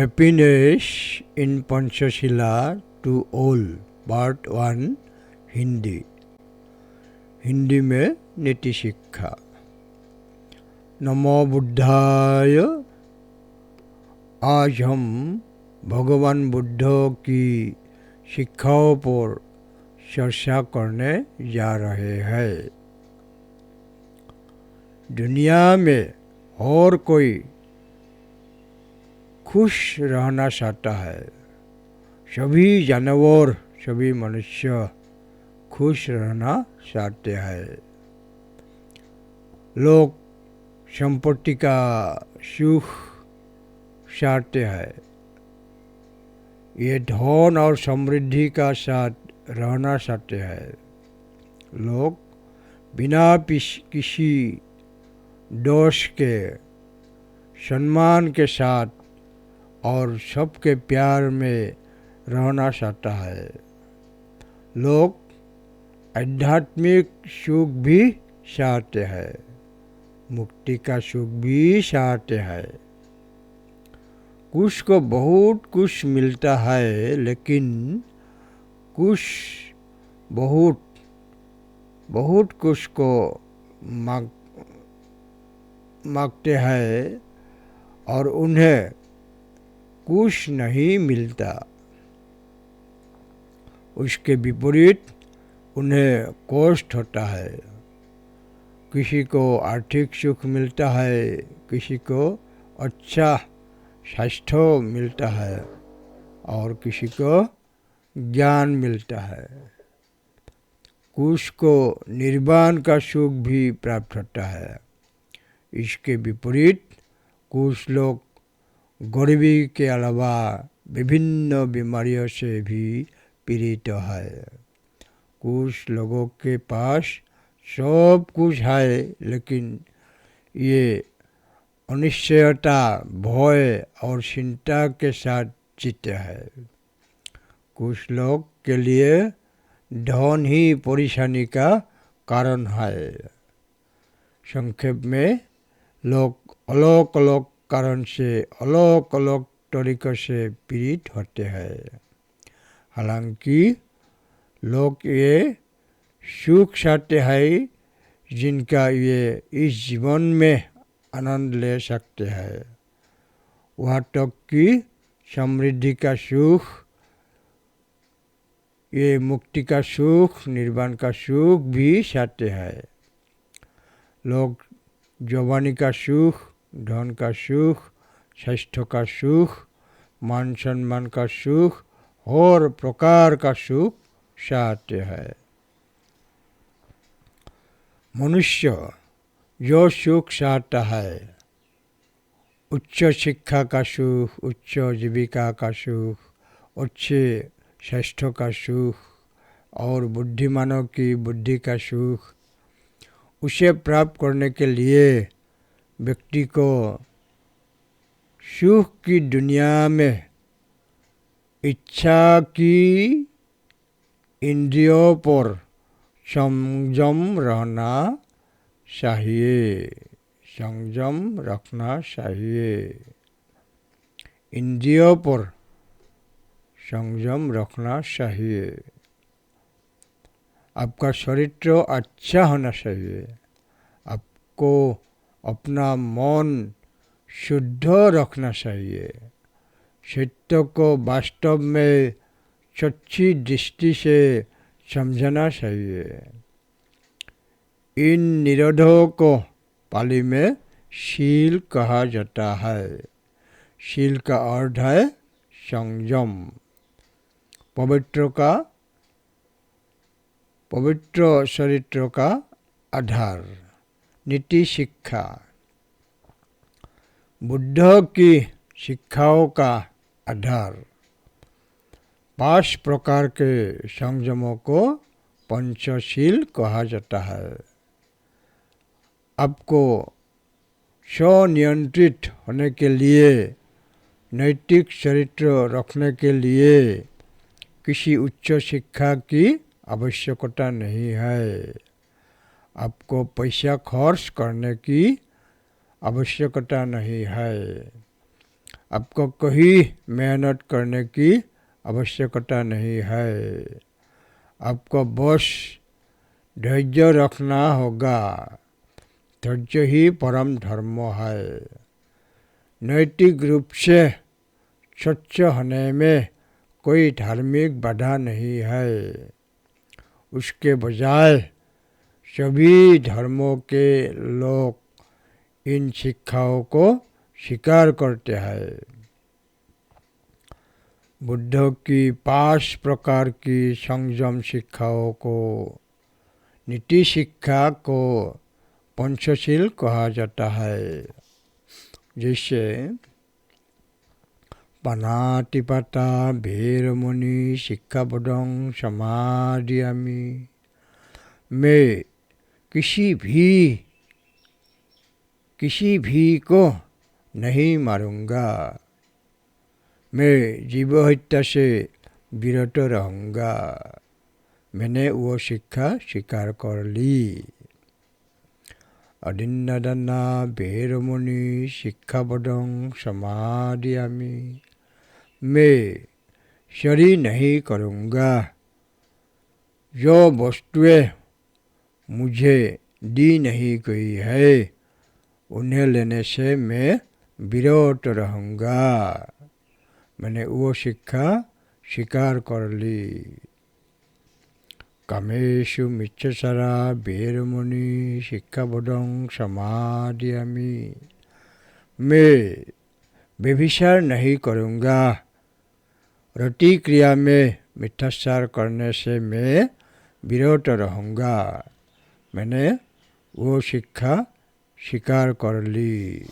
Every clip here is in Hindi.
Happiness in Panchshila to all part 1 Hindi. Hindi में नीति शिक्षा। नमो बुद्धाय। आज हम भगवान बुद्ध की शिक्षाओं पर चर्चा करने जा रहे हैं। दुनिया में और कोई खुश रहना चाहता है। सभी जानवर, सभी मनुष्य खुश रहना चाहते हैं। लोग संपत्ति का सुख चाहते हैं। ये धन और समृद्धि का साथ रहना चाहते हैं। लोग बिना किसी दोष के सम्मान के साथ और सबके प्यार में रहना चाहता है। लोग आध्यात्मिक सुख भी चाहते हैं, मुक्ति का सुख भी चाहते हैं। कुछ को बहुत कुछ मिलता है, लेकिन कुछ बहुत कुछ को मांगते हैं और उन्हें कुछ नहीं मिलता। उसके विपरीत उन्हें कष्ट होता है। किसी को आर्थिक सुख मिलता है, किसी को अच्छा स्वास्थ्य मिलता है और किसी को ज्ञान मिलता है। कुछ को निर्वाण का सुख भी प्राप्त होता है। इसके विपरीत कुछ लोग गरीबी के अलावा विभिन्न बीमारियों से भी पीड़ित है। कुछ लोगों के पास सब कुछ है, लेकिन ये अनिश्चयता, भय और चिंता के साथ जीते हैं। कुछ लोग के लिए धन ही परेशानी का कारण है। संक्षेप में, लोग अलग अलग कारण से अलग अलग तरीक़ों से पीड़ित होते हैं। हालांकि लोग ये सुख चाहते हैं जिनका ये इस जीवन में आनंद ले सकते हैं। वहाँ तक कि समृद्धि का सुख, ये मुक्ति का सुख, निर्वाण का सुख भी चाहते हैं। लोग जवानी का सुख, धन का सुख, स्वास्थ्य का सुख, मान सम्मान का सुख और प्रकार का सुख चाहते हैं। मनुष्य जो सुख चाहता है, उच्च शिक्षा का सुख, उच्च जीविका का सुख, अच्छे स्वास्थ्य का सुख और बुद्धिमानों की बुद्धि का सुख, उसे प्राप्त करने के लिए व्यक्ति को सुख की दुनिया में इच्छा की इंद्रियों पर संयम रहना चाहिए। संयम रखना चाहिए। इंद्रियों पर संयम रखना चाहिए। आपका चरित्र अच्छा होना चाहिए। आपको अपना मन शुद्ध रखना चाहिए। सत्य को वास्तव में सच्ची दृष्टि से समझना चाहिए। इन निरोधों को पाली में शील कहा जाता है। शील का अर्थ है संयम। पवित्र चरित्र का आधार। नीति शिक्षा। बुद्ध की शिक्षाओं का आधार। 5 प्रकार के संयमों को पंचशील कहा जाता है। आपको स्वनियंत्रित होने के लिए, नैतिक चरित्र रखने के लिए किसी उच्च शिक्षा की आवश्यकता नहीं है। आपको पैसा खर्च करने की आवश्यकता नहीं है। आपको कोई मेहनत करने की आवश्यकता नहीं है। आपको बस धैर्य रखना होगा। धैर्य ही परम धर्म है। नैतिक रूप से स्वच्छ होने में कोई धार्मिक बाधा नहीं है। उसके बजाय सभी धर्मों के लोग इन शिक्षाओं को स्वीकार करते हैं। बुद्ध की 5 प्रकार की संयम शिक्षाओं को, नीति शिक्षा को पंचशील कहा जाता है। जैसे पानातिपाता भेरमणि शिक्षापदं समादियामि। मैं किसी भी को नहीं मारूंगा। मैं जीव हत्या से विरत रहूँगा। मैंने वो शिक्षा स्वीकार कर ली। अदिन्नादाना भेरमणि शिक्षापदं समादियामि। मैं चोरी नहीं करूँगा। जो वस्तुएं मुझे दी नहीं गई है उन्हें लेने से मैं विरत रहूँगा। मैंने वो शिक्षा स्वीकार कर ली। कामेषु मिच्छाचारा भेरमणि शिक्षापदं समादियामि। मैं व्यभिचार नहीं करूँगा। रति क्रिया में मिथ्याचार करने से मैं विरत रहूँगा। मैंने वो शिक्षा स्वीकार कर ली।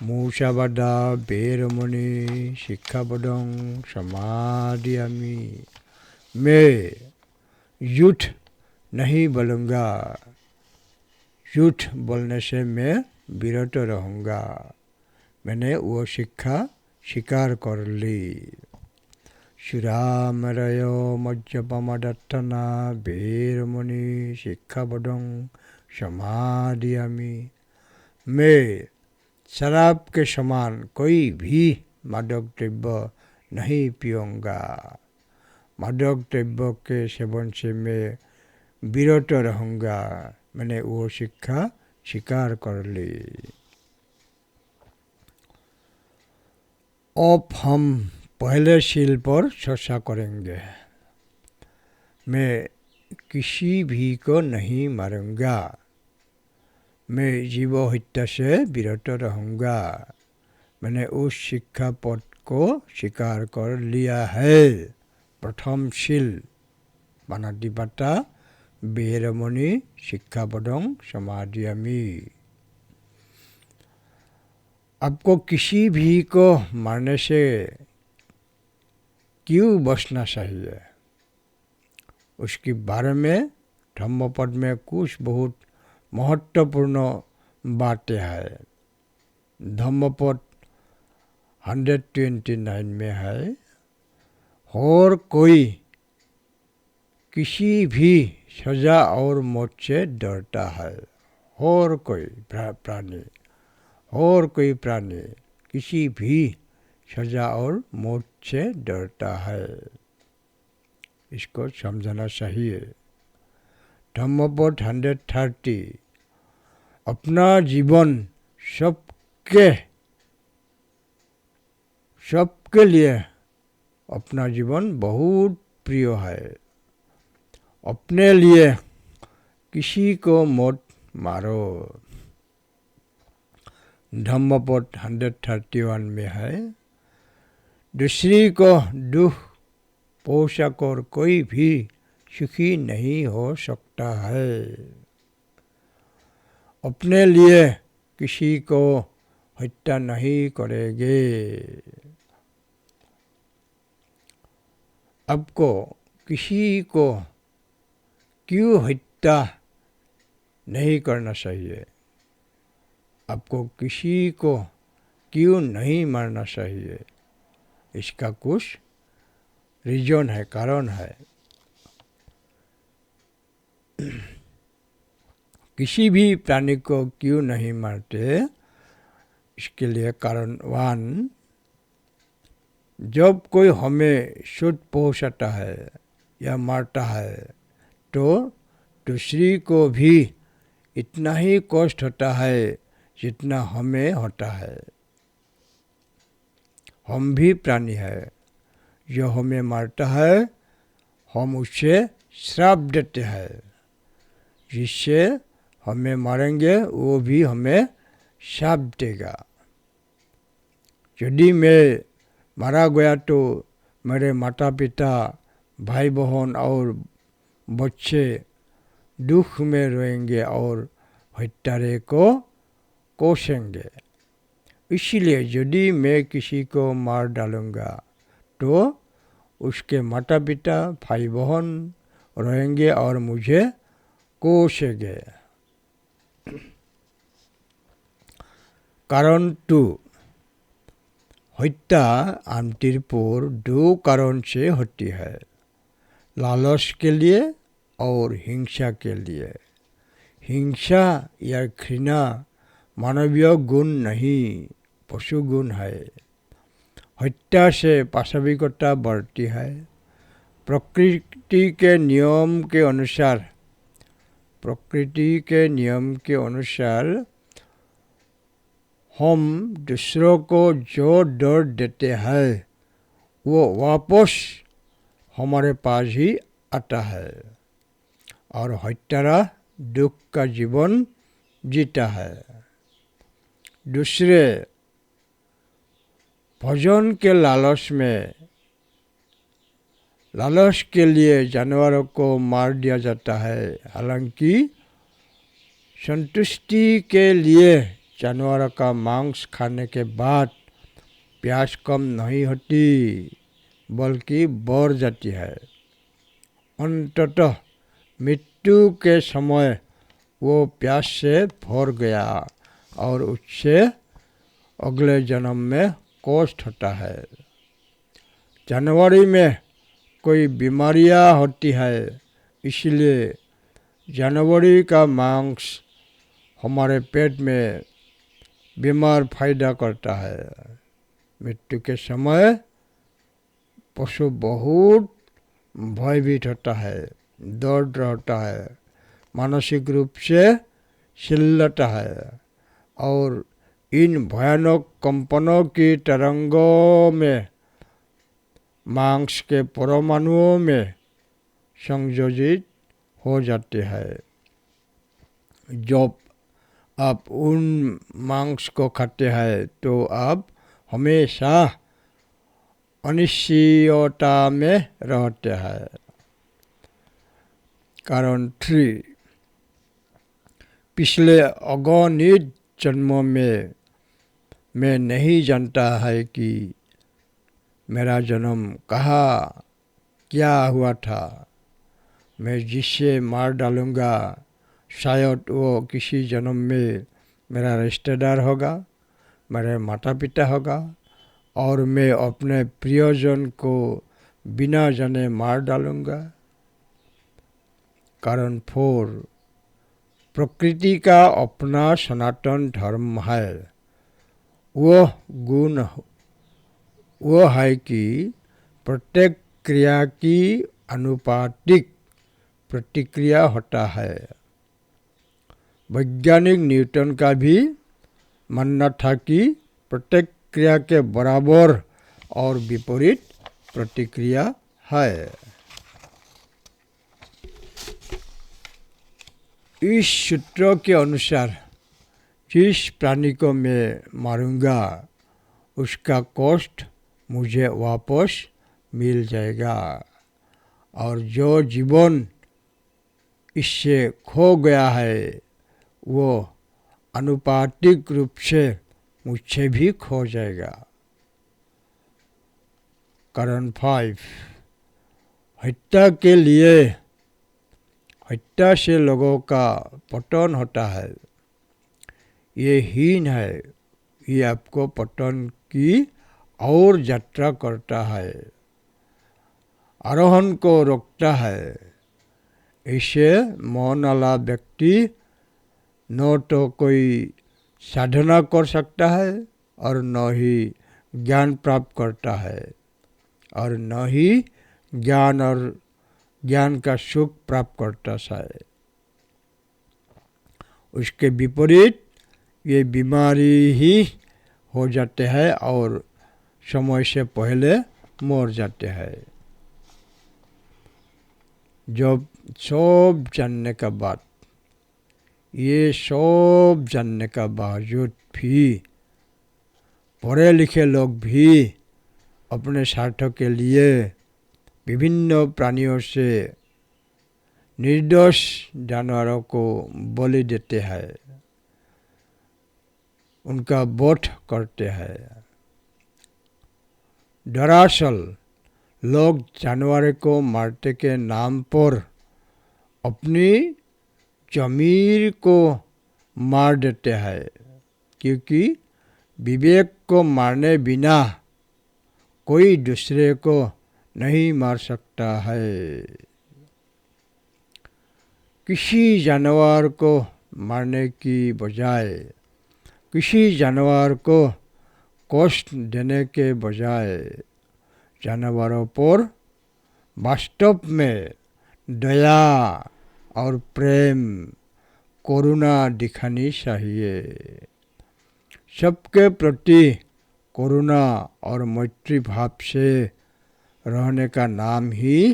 मूसावादा भेरमणि शिक्षापदं समादियामि। मैं झूठ नहीं बोलूँगा। झूठ बोलने से मैं विरत रहूँगा। मैंने वो शिक्षा स्वीकार कर ली। सुरामरयो मज्जपमदत्तना भेरमणि शिक्षापदं समादियामि। मैं शराब के समान कोई भी मादक द्रव्य नहीं पीऊँगा। मादक द्रव्य के सेवन से मैं विरत रहूँगा। मैंने वो शिक्षा स्वीकार कर ली। अब हम पहले शील पर चर्चा करेंगे। मैं किसी भी को नहीं मारूंगा। मैं जीव हत्या से विरत रहूँगा। मैंने उस शिक्षा पद को स्वीकार कर लिया है। प्रथम शील पानातिपाता भेरमणि शिक्षापदं समादियामि। आपको किसी भी को मारने से क्यों बचना चाहिए, उसके बारे में धम्मपद में कुछ बहुत महत्वपूर्ण बातें हैं। धम्मपद 129 में है, और कोई किसी भी सजा और मौत से डरता है। और कोई प्राणी किसी भी सजा और मौत से डरता है। इसको समझना चाहिए। धम्मपद 130, अपना जीवन सबके लिए अपना जीवन बहुत प्रिय है। अपने लिए किसी को मत मारो। धम्मपद 131 में है, दूसरी को दुख पहुंचाकर कोई भी सुखी नहीं हो सकता है। अपने लिए किसी को हत्या नहीं करेंगे। आपको किसी को क्यों हत्या नहीं करना चाहिए, आपको किसी को क्यों नहीं मारना चाहिए, इसका कुछ रीजन है, कारण है। किसी भी प्राणी को क्यों नहीं मारते, इसके लिए कारण 1, जब कोई हमें चोट पहुंचाता है या मारता है तो दूसरी को भी इतना ही कष्ट होता है जितना हमें होता है। हम भी प्राणी है, जो हमें मारता है हम उसे श्राप देते हैं, जिससे हमें मारेंगे वो भी हमें श्राप देगा। यदि मैं मारा गया तो मेरे माता पिता, भाई बहन और बच्चे दुख में रोएंगे और हत्यारे को कोसेंगे। इसलिए यदि मैं किसी को मार डालूंगा तो उसके माता पिता, भाई बहन रोएंगे और मुझे कोसेंगे। कारण 2, हत्या आमतौर पर 2 कारण से होती है, लालच के लिए और हिंसा के लिए। हिंसा या घृणा मानवीय गुण नहीं, पशु गुण है। हत्या से पाशविकता बढ़ती है। प्रकृति के नियम के अनुसार हम दूसरों को जो डर देते हैं वो वापस हमारे पास ही आता है और हत्यारा दुख का जीवन जीता है। दूसरे, भोजन के लालच के लिए जानवरों को मार दिया जाता है। हालांकि संतुष्टि के लिए जानवरों का मांस खाने के बाद प्यास कम नहीं होती बल्कि बढ़ जाती है। अंततः मृत्यु के समय वो प्यास से भर गया और उससे अगले जन्म में कष्ट होता है। जानवरी में कोई बीमारियां होती है, इसलिए जानवरी का मांस हमारे पेट में बीमार फायदा करता है। मृत्यु के समय पशु बहुत भयभीत होता है, दर्द होता है, मानसिक रूप से छिल्लता है और इन भयानक कंपनों की तरंगों में मांस के परमाणुओं में संयोजित हो जाते हैं। जब आप उन मांस को खाते हैं तो आप हमेशा अनिश्चयता में रहते हैं। कारण 3, पिछले अगणित जन्मों में मैं नहीं जानता है कि मेरा जन्म कहाँ क्या हुआ था। मैं जिसे मार डालूंगा शायद वो किसी जन्म में मेरा रिश्तेदार होगा, मेरे माता पिता होगा और मैं अपने प्रियजन को बिना जाने मार डालूंगा। कारण 4, प्रकृति का अपना सनातन धर्म है। वो है कि प्रत्येक क्रिया की अनुपातिक प्रतिक्रिया होता है। वैज्ञानिक न्यूटन का भी मानना था कि प्रत्येक क्रिया के बराबर और विपरीत प्रतिक्रिया है। इस सूत्र के अनुसार जिस प्राणी को मैं मारूंगा उसका कष्ट मुझे वापस मिल जाएगा और जो जीवन इससे खो गया है वो अनुपातिक रूप से मुझसे भी खो जाएगा। कारण 5, हत्या से लोगों का पतन होता है। ये हीन है, ये आपको पतन की और यात्रा करता है, आरोहण को रोकता है। इसे मौन वाला व्यक्ति न तो कोई साधना कर सकता है और न ही ज्ञान प्राप्त करता है और न ही ज्ञान और ज्ञान का सुख प्राप्त करता है। उसके विपरीत ये बीमारी ही हो जाते हैं और समय से पहले मर जाते हैं। जब सब जानने का बाद, ये सब जानने का बावजूद भी पढ़े लिखे लोग भी अपने स्वार्थ के लिए विभिन्न प्राणियों से निर्दोष जानवरों को बलि देते हैं, उनका वध करते हैं। दरअसल लोग जानवर को मारने के नाम पर अपनी ज़मीर को मार देते हैं, क्योंकि विवेक को मारने बिना कोई दूसरे को नहीं मार सकता है। किसी जानवर को मारने की बजाय, किसी जानवर को कष्ट देने के बजाय जानवरों पर वास्तव में दया और प्रेम, करुणा दिखानी चाहिए। सबके प्रति करुणा और मैत्री भाव से रहने का नाम ही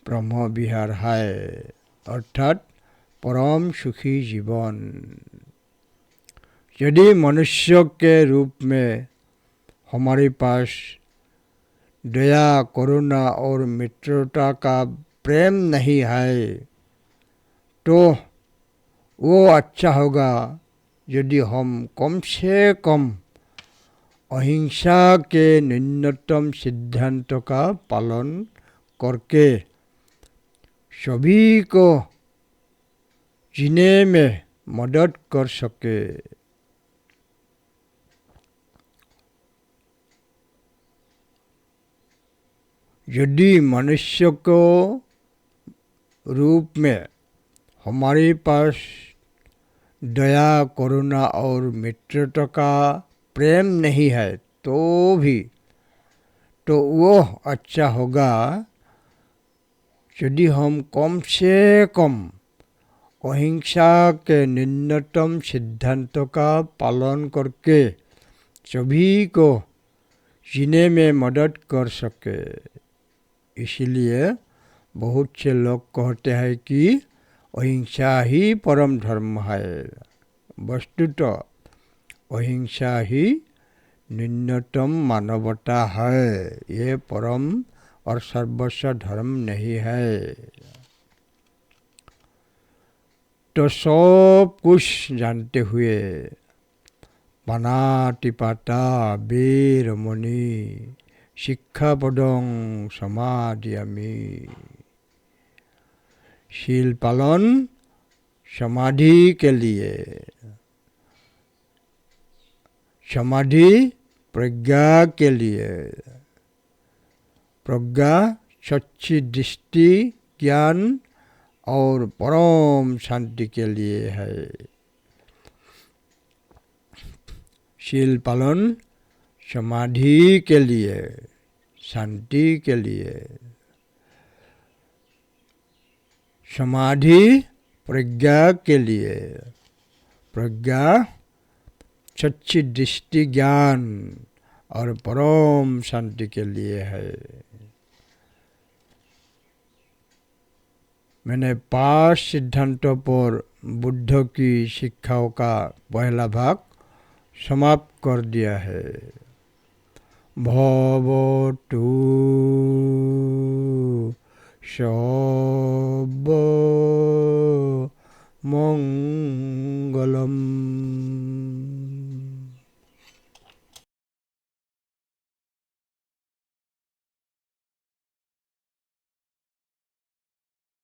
ब्रह्म विहार है, अर्थात परम सुखी जीवन। यदि मनुष्य के रूप में हमारे पास दया, करुणा और मित्रता का प्रेम नहीं है, तो वो अच्छा होगा यदि हम कम से कम अहिंसा के न्यूनतम सिद्धांत का पालन करके सभी को जीने में मदद कर सके। यदि मनुष्य को रूप में हमारे पास दया, करुणा और मित्रता का प्रेम नहीं है तो वो अच्छा होगा यदि हम कम से कम अहिंसा के न्यूनतम सिद्धांतों का पालन करके सभी को जीने में मदद कर सके। इसीलिए बहुत से लोग कहते हैं कि अहिंसा ही परम धर्म है। वस्तुतः अहिंसा ही न्यूनतम मानवता है, ये परम और सर्वस्व धर्म नहीं है। तो सब कुछ जानते हुए पानातिपाता वीरमणि शिक्षापदं समादियामि, शील पालन समाधि के लिए, समाधि प्रज्ञा के लिए, प्रज्ञा सच्ची दृष्टि, ज्ञान और परम शांति के लिए है। शील पालन समाधि के लिए, शांति के लिए, समाधि प्रज्ञा के लिए, प्रज्ञा सच्ची दृष्टि, ज्ञान और परम शांति के लिए है। मैंने 5 सिद्धांतों पर बुद्ध की शिक्षाओं का पहला भाग समाप्त कर दिया है। भवतु